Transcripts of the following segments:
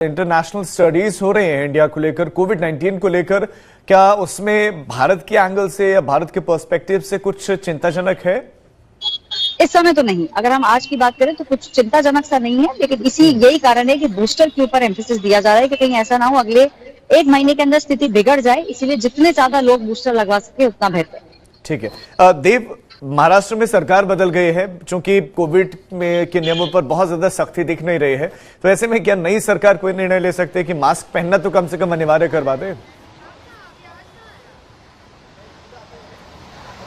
International studies हो रहे हैं इंडिया को लेकर, कोविड-19 को लेकर। क्या उसमें भारत के एंगल से या भारत के पर्सपेक्टिव से कुछ चिंताजनक है? इस समय तो नहीं। अगर हम आज की बात करें तो कुछ चिंताजनक सा नहीं है, लेकिन यही कारण है कि बूस्टर के ऊपर एम्फेसिस दिया जा रहा है कि कहीं ऐसा ना हो अगले 1 महीने के अंदर स्थिति बिगड़ जाए, इसीलिए जितने ज्यादा लोग बूस्टर लगवा सके उतना बेहतर। ठीक है। देव, महाराष्ट्र में सरकार बदल गई है, क्योंकि कोविड में के नियमों पर बहुत ज्यादा सख्ती दिख नहीं रही है, तो ऐसे में क्या नई सरकार कोई निर्णय ले सकते हैं कि मास्क पहनना तो कम से कम अनिवार्य करवा दे?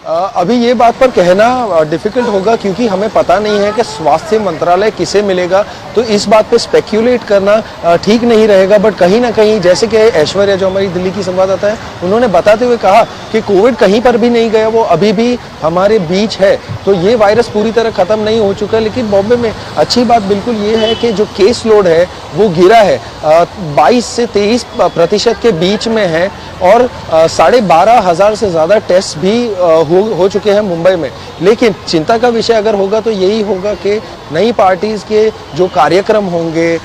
अभी ये बात पर कहना डिफिकल्ट होगा, क्योंकि हमें पता नहीं है कि स्वास्थ्य मंत्रालय किसे मिलेगा, तो इस बात पे स्पेक्यूलेट करना ठीक नहीं रहेगा। बट कहीं ना कहीं, जैसे कि ऐश्वर्या जो हमारी दिल्ली की संवाददाता है, उन्होंने बताते हुए कहा कि कोविड कहीं पर भी नहीं गया, वो अभी भी हमारे बीच है। तो ये वायरस पूरी तरह खत्म नहीं हो चुका। लेकिन बॉम्बे में अच्छी बात बिल्कुल ये है कि जो केस लोड है वो गिरा है, 22 से 23% के बीच में है, और 12,500 से ज्यादा टेस्ट भी हो चुके हैं मुंबई में। लेकिन चिंता का विषय अगर होगा तो यही होगा कि नई पार्टीज के जो कार्यक्रम होंगे,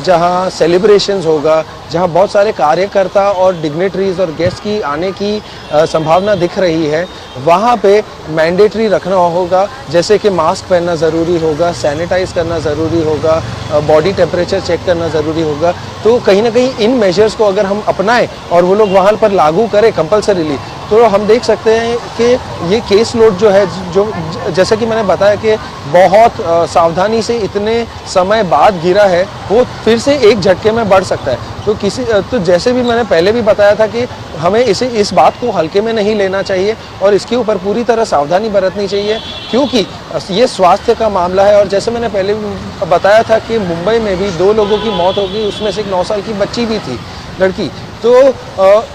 जहां सेलिब्रेशंस होगा, जहां बहुत सारे कार्यकर्ता और डिग्नेटरीज और गेस्ट की आने की संभावना दिख रही है, वहां पे मैंडेटरी रखना होगा, जैसे कि मास्क पहनना ज़रूरी होगा, सैनिटाइज करना ज़रूरी होगा, बॉडी टेम्परेचर चेक करना ज़रूरी होगा। तो कहीं ना कहीं इन मेजर्स को अगर हम अपनाएं और वो लोग वहाँ पर लागू करें कंपलसरीली, तो हम देख सकते हैं कि ये केस लोड जो है, जो जैसा कि मैंने बताया कि बहुत सावधानी से इतने समय बाद गिरा है, वो फिर से एक झटके में बढ़ सकता है। तो जैसे भी मैंने पहले भी बताया था कि हमें इस बात को हल्के में नहीं लेना चाहिए और इसके ऊपर पूरी तरह सावधानी बरतनी चाहिए, क्योंकि ये स्वास्थ्य का मामला है। और जैसे मैंने पहले भी बताया था कि मुंबई में भी 2 लोगों की मौत हो गई, उसमें से एक 9 साल की बच्ची भी थी, लड़की। तो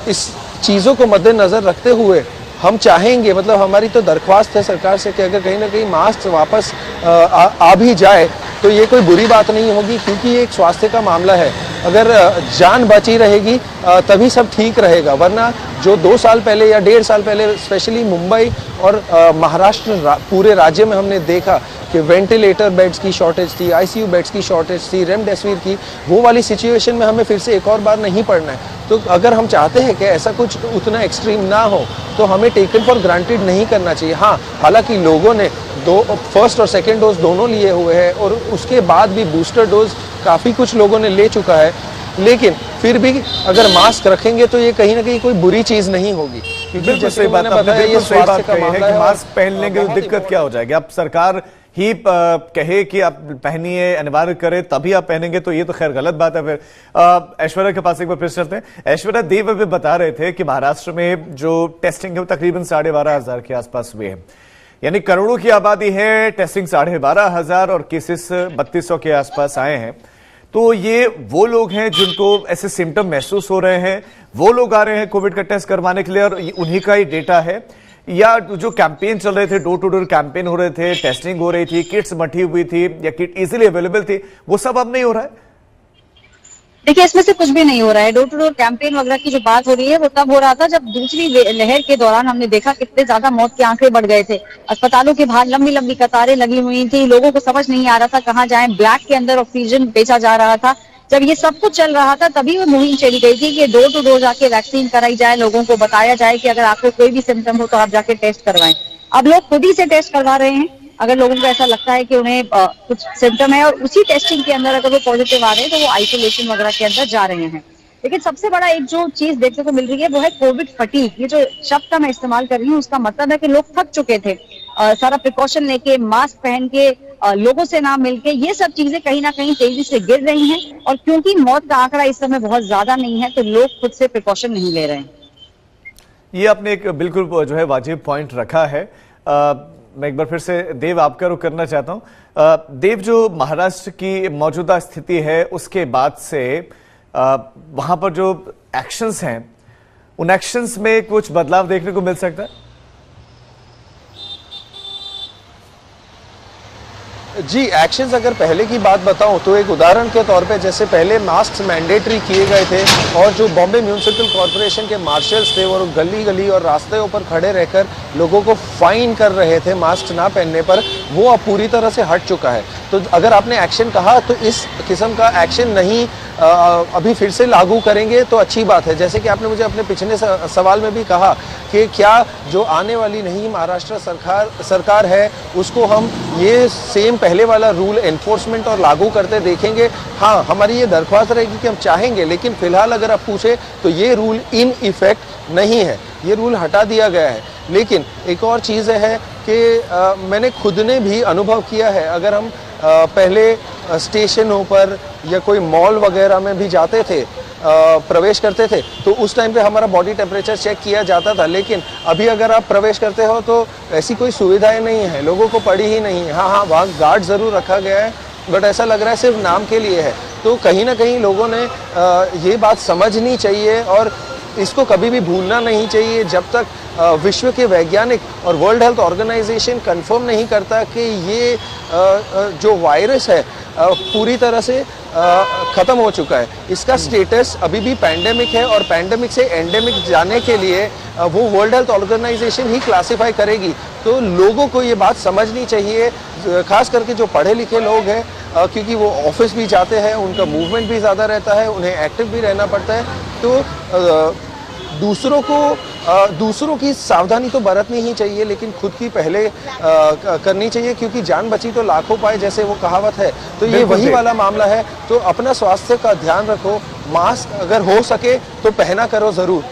इस चीज़ों को मद्देनज़र रखते हुए हम चाहेंगे, मतलब हमारी तो दरख्वास्त है सरकार से कि अगर कहीं ना कहीं मास्क वापस आ भी जाए तो ये कोई बुरी बात नहीं होगी, क्योंकि ये एक स्वास्थ्य का मामला है। अगर जान बची रहेगी तभी सब ठीक रहेगा, वरना जो 2 साल पहले या 1.5 साल पहले स्पेशली मुंबई और महाराष्ट्र पूरे राज्य में हमने देखा कि वेंटिलेटर बेड्स की शॉर्टेज थी, आईसीयू बेड्स की शॉर्टेज थी, रेमडेसिविर की, वो वाली सिचुएशन में हमें फिर से एक और बार नहीं पड़ना है। तो अगर हम चाहते हैं कि ऐसा कुछ उतना एक्सट्रीम ना हो, तो हमें टेकन फॉर ग्रांटेड नहीं करना चाहिए। हाँ, हालांकि लोगों ने फर्स्ट और सेकेंड डोज दोनों लिए हुए हैं, और उसके बाद भी बूस्टर डोज काफ़ी कुछ लोगों ने ले चुका है, लेकिन फिर भी अगर मास्क रखेंगे तो ये कहीं ना कहीं कोई बुरी चीज़ नहीं होगी, क्योंकि जैसे मैंने बताया ये स्वास्थ्य का मामला है। मास्क पहन लेंगे तो दिक्कत क्या हो जाएगी? अब सरकार ही कहे कि आप पहनिए, अनिवार्य करे, तभी आप पहनेंगे, तो ये तो खैर गलत बात है। फिर ऐश्वर्या के पास एक बार फिर चलते हैं। ऐश्वर्या, देव अभी बता रहे थे कि महाराष्ट्र में जो टेस्टिंग है वो तकरीबन 12,500 के आसपास हुए हैं, यानी करोड़ों की आबादी है, टेस्टिंग 12,500 और केसेस 3200 के आसपास आए हैं। तो ये वो लोग हैं जिनको ऐसे सिम्टम महसूस हो रहे हैं, वो लोग आ रहे हैं कोविड का टेस्ट करवाने के लिए, और उन्हीं का ही डेटा है, या जो कैंपेन चल रहे थे, डोर टू डोर कैंपेन हो रहे थे, टेस्टिंग हो रही थी, किट्स बंटी हुई थी या किट इजीली अवेलेबल थी, वो सब अब नहीं हो रहा है? देखिए, इसमें से कुछ भी नहीं हो रहा है। डोर टू डोर कैंपेन वगैरह की जो बात हो रही है वो तब हो रहा था जब दूसरी लहर के दौरान हमने देखा कितने ज्यादा मौत के आंकड़े बढ़ गए थे। अस्पतालों के बाहर लंबी लंबी कतारें लगी हुई थी, लोगों को समझ नहीं आ रहा था कहाँ जाएं, ब्लैक के अंदर ऑक्सीजन बेचा जा रहा था। जब ये सब कुछ चल रहा था तभी वो मुहिम चली गई थी कि डोर टू डोर जाके वैक्सीन कराई जाए, लोगों को बताया जाए कि अगर आपको कोई भी सिम्टम हो तो आप जाके टेस्ट करवाएं। अब लोग खुद ही से टेस्ट करवा रहे हैं। अगर लोगों को ऐसा लगता है कि उन्हें कुछ सिम्टम है और उसी टेस्टिंग के अंदर अगर वो पॉजिटिव आ रहे हैं तो वो आइसोलेशन वगैरह के अंदर जा रहे हैं। लेकिन सबसे बड़ा एक जो चीज देखने को मिल रही है वो है कोविड फटीग। ये जो शब्द का मैं इस्तेमाल कर रही हूँ उसका मतलब है कि लोग थक चुके थे, सारा प्रिकॉशन लेके, मास्क पहन के, लोगों से ना मिलके, ये सब चीजें कहीं ना कहीं तेजी से गिर रही हैं। और क्योंकि मौत का आंकड़ा इस समय बहुत ज्यादा नहीं है तो लोग खुद से प्रिकॉशन नहीं ले रहे हैं। ये आपने एक बिल्कुल जो है वाजिब पॉइंट रखा है। मैं एक बार फिर से देव आपका रुख करना चाहता हूं। देव, जो महाराष्ट्र की मौजूदा स्थिति है उसके बाद से वहां पर जो एक्शंस हैं, उन एक्शंस में कुछ बदलाव देखने को मिल सकता है? जी, एक्शंस अगर पहले की बात बताऊं तो एक उदाहरण के तौर पे, जैसे पहले मास्क मैंडेटरी किए गए थे और जो बॉम्बे म्यूनिसिपल कॉरपोरेशन के मार्शल्स थे वो गली गली और रास्ते पर खड़े रहकर लोगों को फाइन कर रहे थे मास्क ना पहनने पर। वो अब पूरी तरह से हट चुका है। तो अगर आपने एक्शन कहा तो इस किस्म का एक्शन नहीं अभी फिर से लागू करेंगे तो अच्छी बात है। जैसे कि आपने मुझे अपने पिछले सवाल में भी कहा कि क्या जो आने वाली नई महाराष्ट्र सरकार है उसको हम ये सेम पहले वाला रूल एनफोर्समेंट और लागू करते देखेंगे। हाँ, हमारी ये दरख्वास्त रहेगी कि हम चाहेंगे, लेकिन फिलहाल अगर आप पूछे तो ये रूल इन इफेक्ट नहीं है, ये रूल हटा दिया गया है। लेकिन एक और चीज़ है कि मैंने खुद ने भी अनुभव किया है, अगर हम पहले स्टेशनों पर या कोई मॉल वगैरह में भी जाते थे, प्रवेश करते थे, तो उस टाइम पे हमारा बॉडी टेम्परेचर चेक किया जाता था। लेकिन अभी अगर आप प्रवेश करते हो तो ऐसी कोई सुविधाएं नहीं है, लोगों को पड़ी ही नहीं है। हाँ, वहाँ गार्ड ज़रूर रखा गया है, बट ऐसा लग रहा है सिर्फ नाम के लिए है। तो कहीं ना कहीं लोगों ने ये बात समझनी चाहिए और इसको कभी भी भूलना नहीं चाहिए जब तक विश्व के वैज्ञानिक और वर्ल्ड हेल्थ ऑर्गेनाइजेशन कंफर्म नहीं करता कि ये जो वायरस है पूरी तरह से ख़त्म हो चुका है। इसका स्टेटस अभी भी पैंडेमिक है और पैंडेमिक से एंडेमिक जाने के लिए वो वर्ल्ड हेल्थ ऑर्गेनाइजेशन ही क्लासिफाई करेगी। तो लोगों को ये बात समझनी चाहिए, खास करके जो पढ़े लिखे लोग हैं, क्योंकि वो ऑफिस भी जाते हैं, उनका मूवमेंट भी ज़्यादा रहता है, उन्हें एक्टिव भी रहना पड़ता है। तो दूसरों की सावधानी तो बरतनी ही चाहिए, लेकिन खुद की पहले करनी चाहिए, क्योंकि जान बची तो लाखों पाए, जैसे वो कहावत है। तो ये वही वाला मामला है। तो अपना स्वास्थ्य का ध्यान रखो, मास्क अगर हो सके तो पहना करो ज़रूर।